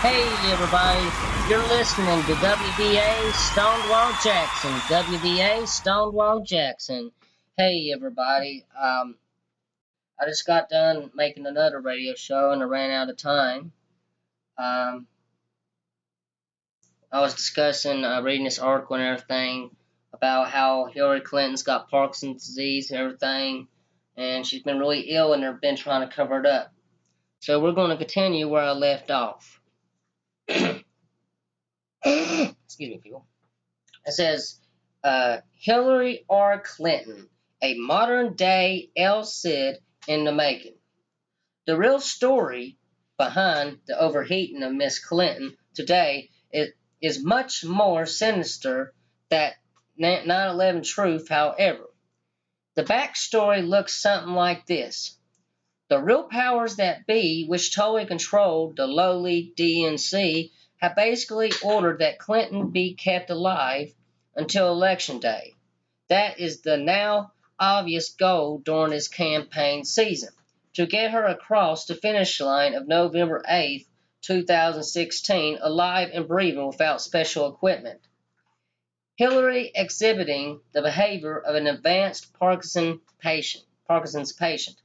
Hey everybody, you're listening to WDA Stonewall Jackson. WDA Stonewall Jackson. Hey everybody, I just got done making another radio show and I ran out of time. Um, I was discussing, reading this article and everything about how Hillary Clinton's got Parkinson's disease and everything, and she's been really ill and they've been trying to cover it up. So we're going to continue where I left off. Excuse me, people. It says, Hillary R. Clinton, a modern-day El Cid in the making. The real story behind the overheating of Miss Clinton today is much more sinister than 9/11 truth, however. The backstory looks something like this. The real powers that be, which totally controlled the lowly DNC, have basically ordered that Clinton be kept alive until Election Day. That is the now obvious goal during this campaign season, to get her across the finish line of November 8th, 2016, alive and breathing without special equipment. Hillary exhibiting the behavior of an advanced Parkinson's patient.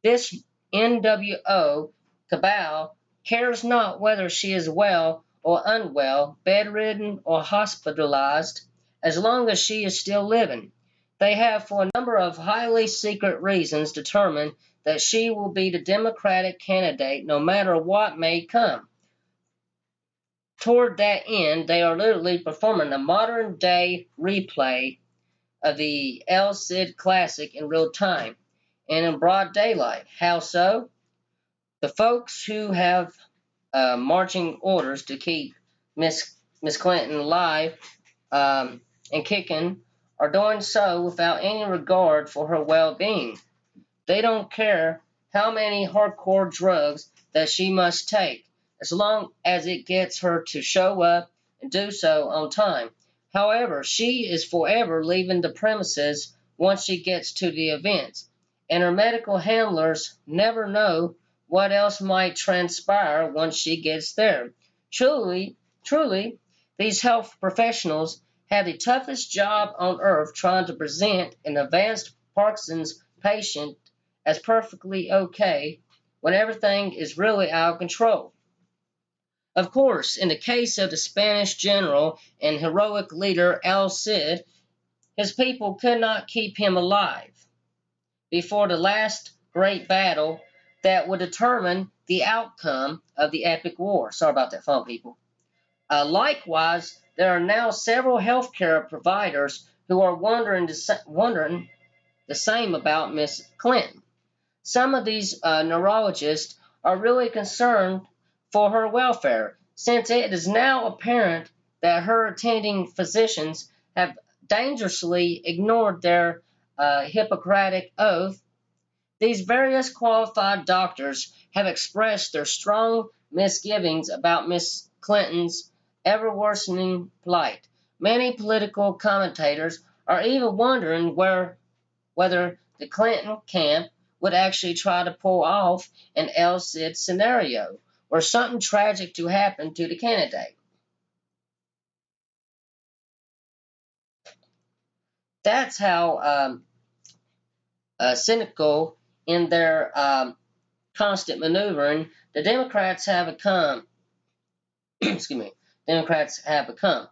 This NWO cabal cares not whether she is well or unwell, bedridden or hospitalized, as long as she is still living. They have, for a number of highly secret reasons, determined that she will be the Democratic candidate no matter what may come. Toward that end, they are literally performing a modern-day replay of the El Cid classic in real time and in broad daylight. How so? The folks who have marching orders to keep Miss Clinton alive and kicking are doing so without any regard for her well-being. They don't care how many hardcore drugs that she must take, as long as it gets her to show up and do so on time. However, she is forever leaving the premises once she gets to the events, and her medical handlers never know what else might transpire once she gets there. Truly, these health professionals have the toughest job on earth trying to present an advanced Parkinson's patient as perfectly okay when everything is really out of control. Of course, in the case of the Spanish general and heroic leader El Cid, his people could not keep him alive before the last great battle that would determine the outcome of the epic war. Sorry about that phone, people. Likewise, there are now several healthcare providers who are wondering the same about Miss Clinton. Some of these neurologists are really concerned for her welfare, since it is now apparent that her attending physicians have dangerously ignored their Hippocratic oath. These various qualified doctors have expressed their strong misgivings about Miss Clinton's ever-worsening plight. Many political commentators are even wondering whether the Clinton camp would actually try to pull off an El Cid scenario, or something tragic to happen to the candidate. That's how cynical in their constant maneuvering the Democrats have become. Democrats have become.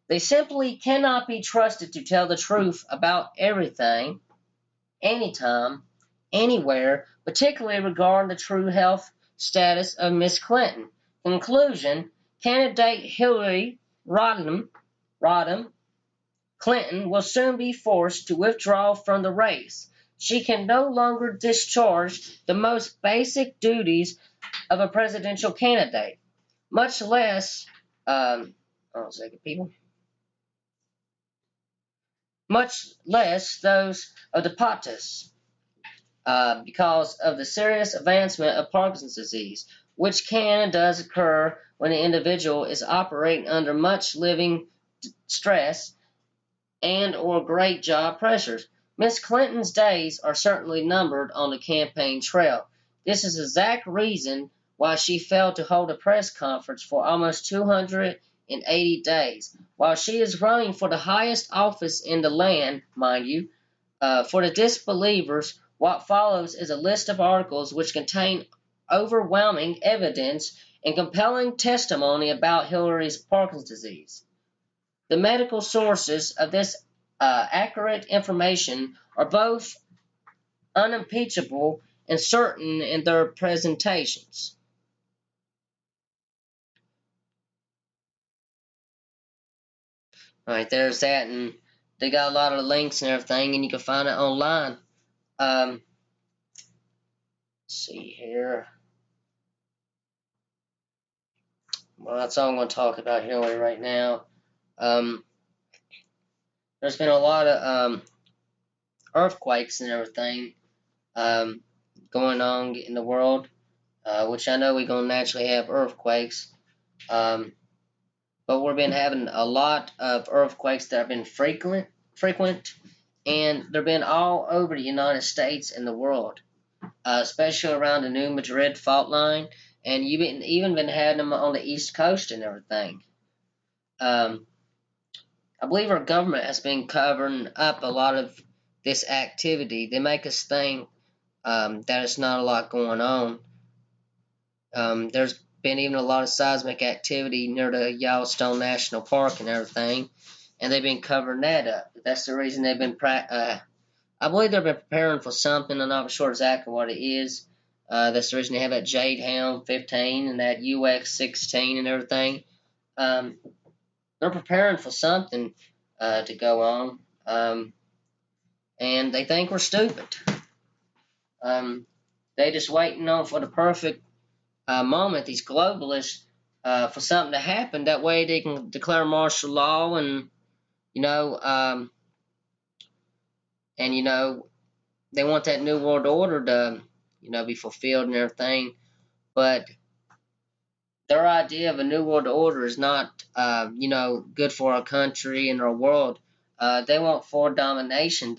They simply cannot be trusted to tell the truth about everything, anytime, anywhere, particularly regarding the true health status of Miss Clinton. Conclusion: candidate Hillary Rodham Clinton will soon be forced to withdraw from the race. She can no longer discharge the most basic duties of a presidential candidate, much less, much less those of the POTUS, because of the serious advancement of Parkinson's disease, which can and does occur when the individual is operating under much living stress and or great job pressures. Miss Clinton's days are certainly numbered on the campaign trail. This is the exact reason while she failed to hold a press conference for almost 280 days. While she is running for the highest office in the land, mind you, for the disbelievers, what follows is a list of articles which contain overwhelming evidence and compelling testimony about Hillary's Parkinson's disease. The medical sources of this accurate information are both unimpeachable and certain in their presentations. All right, there's that, and they got a lot of links and everything, and you can find it online. Let's see here. Well, that's all I'm going to talk about Hillary right now. There's been a lot of earthquakes and everything going on in the world, which I know we're going to naturally have earthquakes. But we've been having a lot of earthquakes that have been frequent, and they've been all over the United States and the world, especially around the New Madrid fault line, and you've even been having them on the East Coast and everything. I believe our government has been covering up a lot of this activity. They make us think that it's not a lot going on. There's been even a lot of seismic activity near the Yellowstone National Park and everything, and they've been covering that up. That's the reason they've been, I believe they've been preparing for something. I'm not sure exactly what it is. That's the reason they have that Jade Helm 15 and that UX 16 and everything. They're preparing for something to go on, and they think we're stupid. They just waiting on for the perfect moment, these globalists, for something to happen. That way they can declare martial law and, they want that New World Order to, be fulfilled and everything. But their idea of a New World Order is not, good for our country and our world. They want for domination.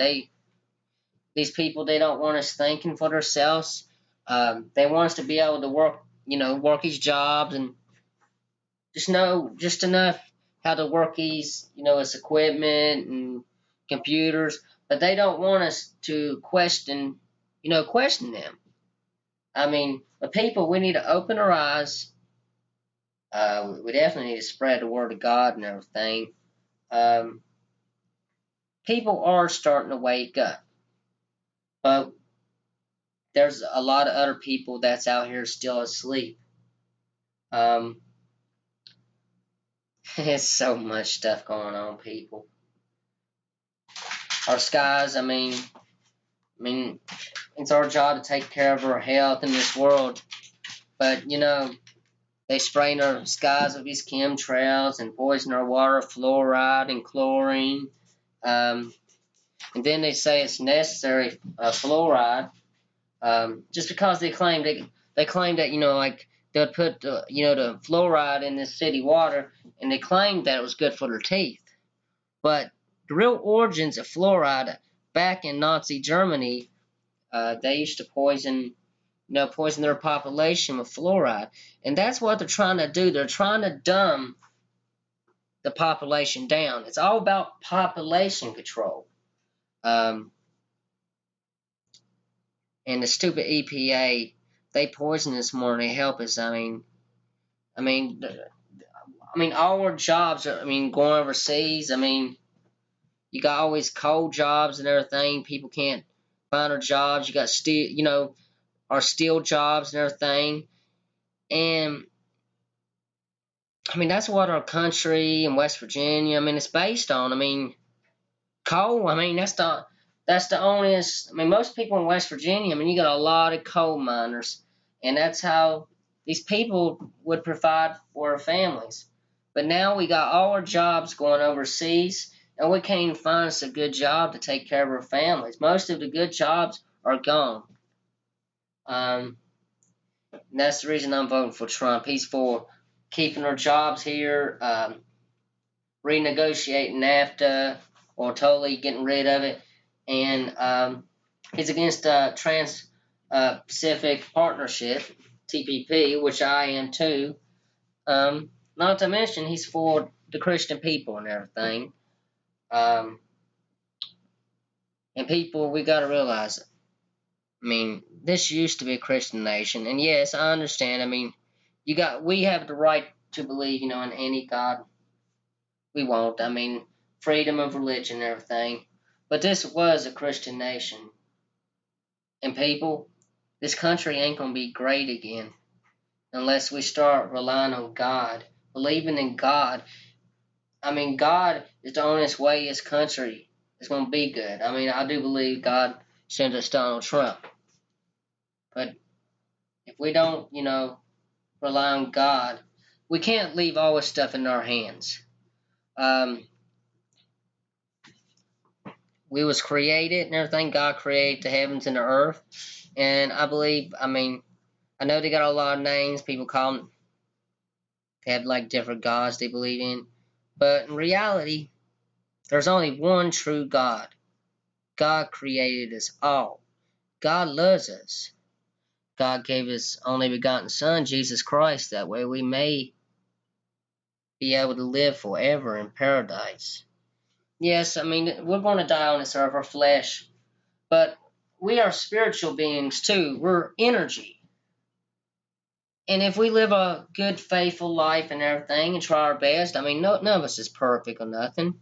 These people, they don't want us thinking for themselves. They want us to be able to work these jobs and just know just enough how to work these, this equipment and computers, but they don't want us to question them. I mean, the people, we need to open our eyes. We definitely need to spread the word of God and everything. People are starting to wake up, but there's a lot of other people that's out here still asleep. There's so much stuff going on, people. Our skies, I mean, it's our job to take care of our health in this world, but, they spraying our skies with these chemtrails and poison our water, fluoride and chlorine, and then they say it's necessary, fluoride, just because they claim that, they'll put, the fluoride in this city water, and they claimed that it was good for their teeth. But the real origins of fluoride, back in Nazi Germany, they used to poison their population with fluoride. And that's what they're trying to do. They're trying to dumb the population down. It's all about population control. And the stupid EPA, they poison us more than they help us. I mean, all our jobs are, going overseas. You got all these coal jobs and everything. People can't find their jobs. You got steel, our steel jobs and everything. And, that's what our country and West Virginia, it's based on. Coal, that's the only, most people in West Virginia, you got a lot of coal miners. And that's how these people would provide for our families. But now we got all our jobs going overseas, and we can't even find us a good job to take care of our families. Most of the good jobs are gone. And that's the reason I'm voting for Trump. He's for keeping our jobs here, renegotiating NAFTA, or totally getting rid of it. And he's against Trans-Pacific Partnership. TPP, which I am too. Not to mention he's for the Christian people and everything. And people, we got to realize, I mean, this used to be a Christian nation, and yes, I understand. I mean, we have the right to believe, in any God we want. I mean, freedom of religion and everything. But this was a Christian nation. And people, this country ain't going to be great again unless we start relying on God, believing in God. I mean, God is the only way this country is going to be good. I mean, I do believe God sent us Donald Trump. But if we don't, rely on God, we can't leave all this stuff in our hands. We was created and everything. God created the heavens and the earth. And I believe, I know they got a lot of names. People call them, they have like different gods they believe in. But in reality, there's only one true God. God created us all. God loves us. God gave His only begotten Son, Jesus Christ, that way we may be able to live forever in paradise. Yes, we're going to die on this earth, our flesh, but we are spiritual beings too. We're energy. And if we live a good, faithful life and everything and try our best, none of us is perfect or nothing,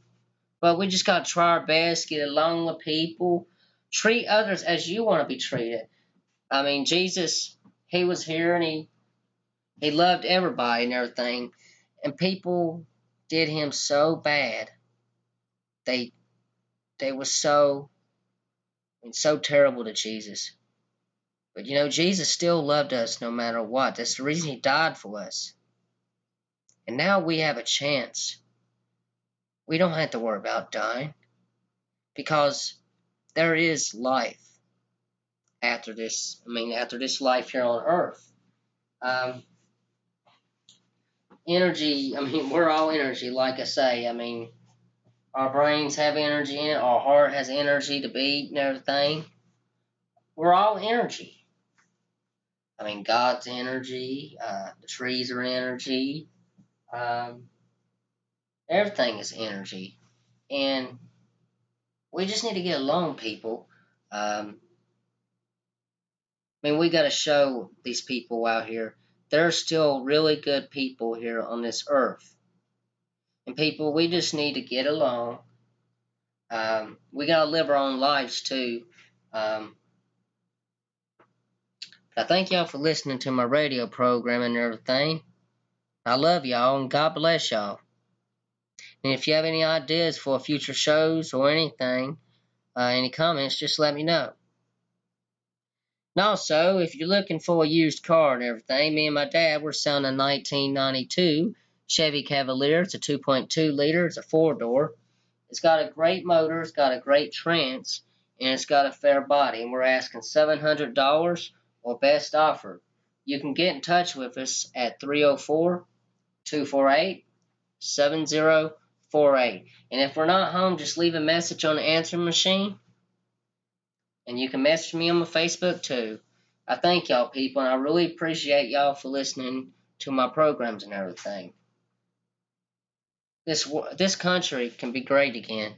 but we just got to try our best, get along with people, treat others as you want to be treated. Jesus, He was here and He loved everybody and everything, and people did Him so bad. They were so terrible to Jesus. But Jesus still loved us no matter what. That's the reason He died for us. And now we have a chance. We don't have to worry about dying because there is life after this. After this life here on earth. Energy, we're all energy, like I say. Our brains have energy in it. Our heart has energy to beat and everything. We're all energy. God's energy, the trees are energy, everything is energy. And we just need to get along, people. We got to show these people out here there are still really good people here on this earth. And people, we just need to get along. We got to live our own lives too. I thank y'all for listening to my radio program and everything. I love y'all and God bless y'all. And if you have any ideas for future shows or anything, any comments, just let me know. And also, if you're looking for a used car and everything, me and my dad were selling a 1992 Chevy Cavalier. It's a 2.2 liter. It's a 4-door. It's got a great motor. It's got a great trans. And it's got a fair body. And we're asking $700 or best offer. You can get in touch with us at 304-248-7048. And if we're not home, just leave a message on the answering machine. And you can message me on my Facebook too. I thank y'all, people, and I really appreciate y'all for listening to my programs and everything. This country can be great again.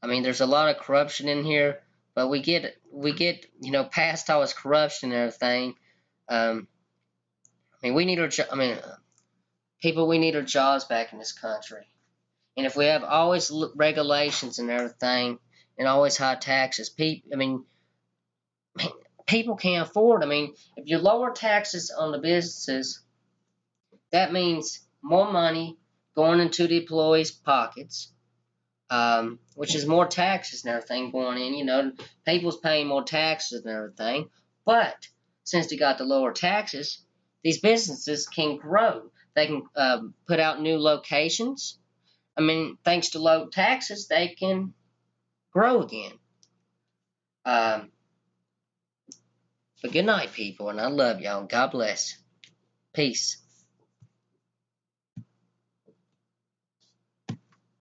There's a lot of corruption in here, but we get past all this corruption and everything. We need our people, we need our jobs back in this country. And if we have always regulations and everything, and always high taxes, people can't afford. If you lower taxes on the businesses, that means more money going into the employees' pockets, which is more taxes and everything going in. People's paying more taxes and everything. But since they got the lower taxes, these businesses can grow. They can put out new locations. Thanks to low taxes, they can grow again. But good night, people, and I love y'all. God bless. Peace.